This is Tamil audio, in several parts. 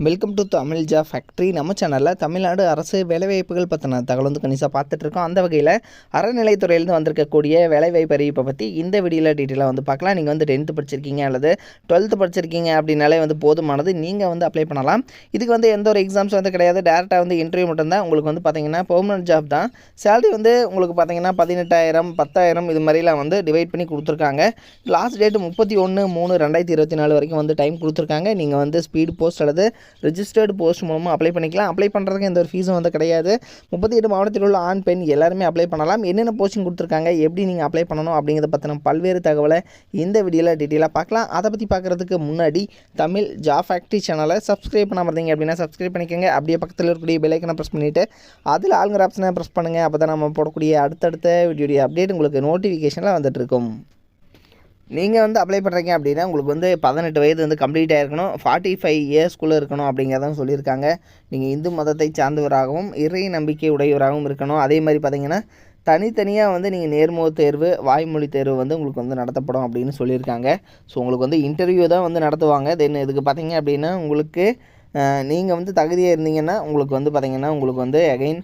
Welcome to Tamil job factory. நம்ம சேனலில் தமிழ்நாடு அரசு வேலைவாய்ப்புகள் பற்றின தகவல் வந்து கணிசாக பார்த்துட்ருக்கோம். அந்த வகையில் அறநிலைத்துறையிலேருந்து வந்திருக்கக்கூடிய வேலைவாய்ப்பு அறிவிப்பை பற்றி இந்த வீடியோவில் டீட்டெயிலாக வந்து பார்க்கலாம். நீங்கள் வந்து 10th படிச்சிருக்கீங்க அல்லது 12th படிச்சிருக்கீங்க அப்படின்னாலே வந்து போதுமானது, நீங்கள் வந்து அப்ளை பண்ணலாம். இதுக்கு வந்து எந்த ஒரு எக்ஸாம்ஸ் வந்து கிடையாது, டேரெக்டாக வந்து இன்டர்வியூ மட்டும்தான். உங்களுக்கு வந்து பார்த்தீங்கன்னா பெர்மனன்ட் ஜாப் தான். சேலரி வந்து உங்களுக்கு பார்த்தீங்கன்னா 18,000 10,000 இது மாதிரிலாம் வந்து டிவைட் பண்ணி கொடுத்துருக்காங்க. லாஸ்ட் டேட் 31/3/2024 வரைக்கும் வந்து டைம் கொடுத்துருக்காங்க. நீங்கள் வந்து ஸ்பீடு போஸ்ட் அல்லது ரிஜிஸ்டர்டு போஸ்ட் மூலமாக அப்ளை பண்ணிக்கலாம். அப்ளை பண்ணுறதுக்கு எந்த ஒரு ஃபீஸும் வந்து கிடையாது. 38 மாவட்டத்தில் உள்ள ஆண் பெண் எல்லாருமே அப்ளை பண்ணலாம். என்னென்ன போஸ்டிங் கொடுத்துருக்காங்க, எப்படி நீங்கள் அப்ளை பண்ணணும் அப்படிங்கிறத பற்றின பல்வேறு தகவலை இந்த வீடியோவில் டீட்டெயிலாக பார்க்கலாம். அதை பற்றி பார்க்குறதுக்கு முன்னாடி தமிழ் ஜாப் ஃபேக்ட்ரி சேனலை சப்ஸ்கிரைப் பண்ணாமல் இருந்தீங்க அப்படின்னா சப்ஸ்கிரைப் பண்ணிக்கோங்க. அப்படியே பக்கத்தில் இருக்கக்கூடிய பெல் ஐக்கனை ப்ரெஸ் பண்ணிவிட்டு அதில் ஆளுங்கிற ஆப்ஷனை ப்ரெஸ் பண்ணுங்கள். அப்போ தான் நம்ம போடக்கூடிய அடுத்தடுத்த வீடியோடைய அப்டேட் உங்களுக்கு நோட்டிஃபிகேஷனில் வந்துட்டுருக்கும். நீங்கள் வந்து அப்ளை பண்ணுறீங்க அப்படின்னா உங்களுக்கு வந்து 18 வயது வந்து கம்ப்ளீட் ஆகிருக்கணும், 45 இயர்ஸ்க்குள்ளே இருக்கணும் அப்படிங்கிறதான் சொல்லியிருக்காங்க. நீங்கள் இந்து மதத்தை சார்ந்தவராகவும் இறை நம்பிக்கை உடையவராகவும் இருக்கணும். அதே மாதிரி பார்த்தீங்கன்னா தனித்தனியாக வந்து நீங்கள் நேர்முகத் தேர்வு, வாய்மொழி தேர்வு வந்து உங்களுக்கு வந்து நடத்தப்படும் அப்படின்னு சொல்லியிருக்காங்க. ஸோ உங்களுக்கு வந்து இன்டர்வியூ தான் வந்து நடத்துவாங்க. தென் இதுக்கு பார்த்தீங்க அப்படின்னா உங்களுக்கு நீங்கள் வந்து தகுதியாக இருந்தீங்கன்னா உங்களுக்கு வந்து பார்த்தீங்கன்னா உங்களுக்கு வந்து அகைன்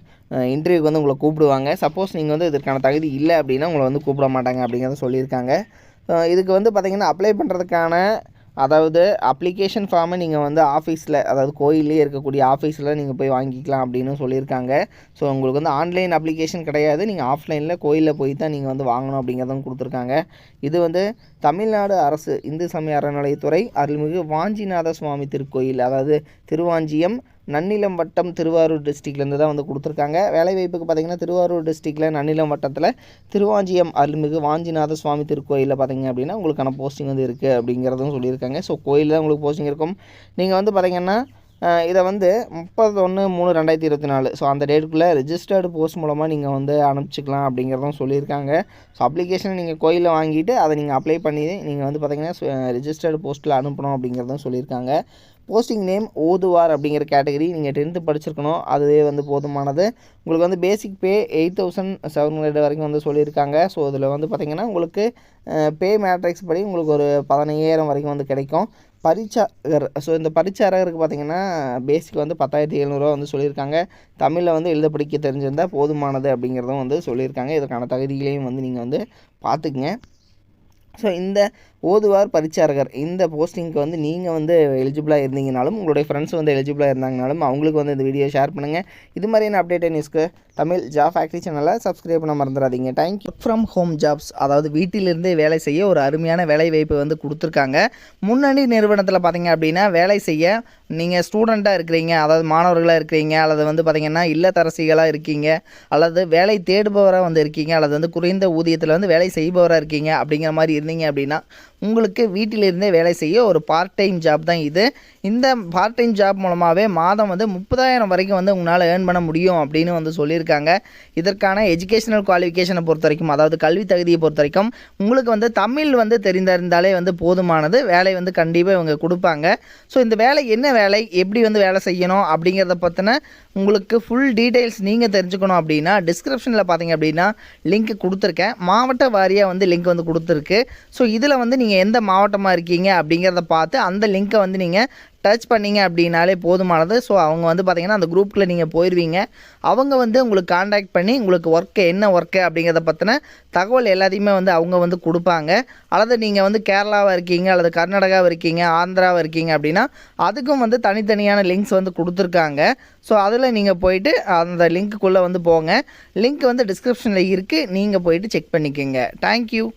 இன்டர்வியூக்கு வந்து உங்களை கூப்பிடுவாங்க. சப்போஸ் நீங்கள் வந்து இதற்கான தகுதி இல்லை அப்படின்னா உங்களை வந்து கூப்பிட மாட்டாங்க அப்படிங்கிறத சொல்லியிருக்காங்க. இதுக்கு வந்து பார்த்திங்கன்னா அப்ளை பண்ணுறதுக்கான அதாவது அப்ளிகேஷன் ஃபார்மை நீங்கள் வந்து ஆஃபீஸில், அதாவது கோயிலே இருக்கக்கூடிய ஆஃபீஸில் நீங்கள் போய் வாங்கிக்கலாம் அப்படின்னு சொல்லியிருக்காங்க. ஸோ உங்களுக்கு வந்து ஆன்லைன் அப்ளிகேஷன் கிடையாது, நீங்கள் ஆஃப்லைனில் கோயிலில் போய் தான் நீங்கள் வந்து வாங்கணும் அப்படிங்கிறதும் கொடுத்துருக்காங்க. இது வந்து தமிழ்நாடு அரசு இந்து சமய அறநிலையத்துறை அருள்மிகு வாஞ்சிநாத சுவாமி திருக்கோயில், அதாவது திருவாஞ்சியம், நன்னிலம் வட்டம், திருவாரூர் டிஸ்ட்ரிக்ட்லேருந்து தான் வந்து கொடுத்துருக்காங்க. வேலைவாய்ப்புக்கு பார்த்திங்கன்னா திருவாரூர் டிஸ்ட்ரிக்டில் நன்னிலம் வட்டத்தில் திருவாஞ்சியம் அருள்மிகு வாஞ்சிநாத சுவாமி திருக்கோயிலில் பார்த்திங்க அப்படின்னா உங்களுக்கான போஸ்டிங் வந்து இருக்குது அப்படிங்கிறதும் சொல்லியிருக்காங்க. ஸோ கோயிலில் தான் உங்களுக்கு போஸ்டிங் இருக்கும். நீங்கள் வந்து பார்த்திங்கன்னா இதை வந்து 31/3/2024 ஸோ அந்த டேட்டுக்குள்ளே ரிஜிஸ்டர்டு போஸ்ட் மூலமாக நீங்கள் வந்து அனுப்பிச்சிக்கலாம் அப்படிங்கிறதும் சொல்லியிருக்காங்க. ஸோ அப்ளிகேஷன் நீங்கள் கோயிலில் வாங்கிட்டு அதை நீங்கள் அப்ளை பண்ணி நீங்கள் வந்து பார்த்திங்கன்னா ரிஜிஸ்டர்டு போஸ்ட்டில் அனுப்பணும் அப்படிங்கிறதும் சொல்லியிருக்காங்க. போஸ்டிங் நேம் ஓதுவார் அப்படிங்கிற கேட்டகரி, நீங்கள் 10th படிச்சிருக்கணும், அதுவே வந்து போதுமானது. உங்களுக்கு வந்து பேசிக் பே 8,700 வரைக்கும் வந்து சொல்லியிருக்காங்க. ஸோ இதில் வந்து பார்த்திங்கன்னா உங்களுக்கு பே மேட்ரிக்ஸ் படி உங்களுக்கு ஒரு 15,000 வரைக்கும் வந்து கிடைக்கும். பரீட்சாரகர், ஸோ இந்த பரீட்சாரகருக்கு பார்த்திங்கன்னா பேசிக் வந்து 10,700 வந்து சொல்லியிருக்காங்க. தமிழில் வந்து எழுத படிக்க தெரிஞ்சிருந்தால் போதுமானது அப்படிங்கிறதும் வந்து சொல்லியிருக்காங்க. இதற்கான தகுதிகளையும் வந்து நீங்கள் வந்து பார்த்துக்குங்க. ஸோ இந்த ஓதுவார் பரீட்சாரகர் இந்த போஸ்டிங்க்கு வந்து நீங்கள் வந்து எலிஜிபிளாக இருந்தீங்கனாலும் உங்களுடைய ஃப்ரெண்ட்ஸ் வந்து எலிஜிபிளாக இருந்தாங்கனாலும் அவங்களுக்கு வந்து இந்த வீடியோ ஷேர் பண்ணுங்கள். இது மாதிரியான அப்டேட் நியூஸ்க்கு தமிழ் ஜாப் ஃபேக்ட்ரி சேனலை சப்ஸ்கிரைப் பண்ண மறந்துடாதீங்க. Thank you. Work from home jobs, அதாவது வீட்டிலிருந்தே வேலை செய்ய ஒரு அருமையான வேலை வாய்ப்பு வந்து கொடுத்துருக்காங்க. முன்னணி நிறுவனத்தில் பார்த்தீங்க அப்படின்னா வேலை செய்ய நீங்கள் ஸ்டூடெண்ட்டாக இருக்கிறீங்க, அதாவது மாணவர்களாக இருக்கிறீங்க, அல்லது வந்து பார்த்திங்கன்னா இல்லத்தரசிகளாக இருக்கீங்க, அல்லது வேலை தேடுபவராக வந்து இருக்கீங்க, அல்லது வந்து குறைந்த ஊதியத்தில் வந்து வேலை செய்பவராக இருக்கீங்க அப்படிங்கிற மாதிரி இருந்தீங்க அப்படின்னா உங்களுக்கு வீட்டிலிருந்தே வேலை செய்ய ஒரு பார்ட் டைம் ஜாப் தான் இது. இந்த பார்ட் டைம் ஜாப் மூலமாகவே மாதம் வந்து 30,000 வரைக்கும் வந்து உங்களால் ஏர்ன் பண்ண முடியும் அப்படின்னு வந்து சொல்லியிருக்காங்க. இதற்கான எஜுகேஷனல் குவாலிஃபிகேஷனை பொறுத்த வரைக்கும், அதாவது கல்வி தகுதியை பொறுத்த வரைக்கும் உங்களுக்கு வந்து தமிழ் வந்து தெரிந்திருந்தாலே வந்து போதுமானது. வேலை வந்து கண்டிப்பாக இவங்க கொடுப்பாங்க. ஸோ இந்த வேலை என்ன வேலை, எப்படி வந்து வேலை செய்யணும் அப்படிங்கிறத பற்றின உங்களுக்கு ஃபுல் டீட்டெயில்ஸ் நீங்கள் தெரிஞ்சுக்கணும் அப்படின்னா டிஸ்கிரிப்ஷனில் பார்த்தீங்க அப்படின்னா லிங்க் கொடுத்துருக்கேன். மாவட்ட வாரியாக வந்து லிங்க் வந்து கொடுத்துருக்கு. ஸோ இதில் வந்து நீங்கள் எந்த மாவட்டமாக இருக்கீங்க அப்படிங்கிறத பார்த்து அந்த லிங்க்கை வந்து நீங்கள் டச் பண்ணிங்க அப்படின்னாலே போதுமானது. ஸோ அவங்க வந்து பார்த்திங்கன்னா அந்த குரூப்பில் நீங்கள் போயிடுவீங்க. அவங்க வந்து உங்களுக்கு காண்டாக்ட் பண்ணி உங்களுக்கு ஒர்க்கு என்ன ஒர்க்கு அப்படிங்கிறத பற்றின தகவல் எல்லாத்தையுமே வந்து அவங்க வந்து கொடுப்பாங்க. அல்லது நீங்கள் வந்து கேரளாவாக இருக்கீங்க, அல்லது கர்நாடகாவில் இருக்கீங்க, ஆந்திராவில் இருக்கீங்க அப்படின்னா அதுக்கும் வந்து தனித்தனியான லிங்க்ஸ் வந்து கொடுத்துருக்காங்க. ஸோ அதில் நீங்கள் போயிட்டு அந்த லிங்க்குள்ளே வந்து போங்க. லிங்க் வந்து டிஸ்கிரிப்ஷனில் இருக்குது, நீங்கள் போயிட்டு செக் பண்ணிக்கோங்க. தேங்க்யூ.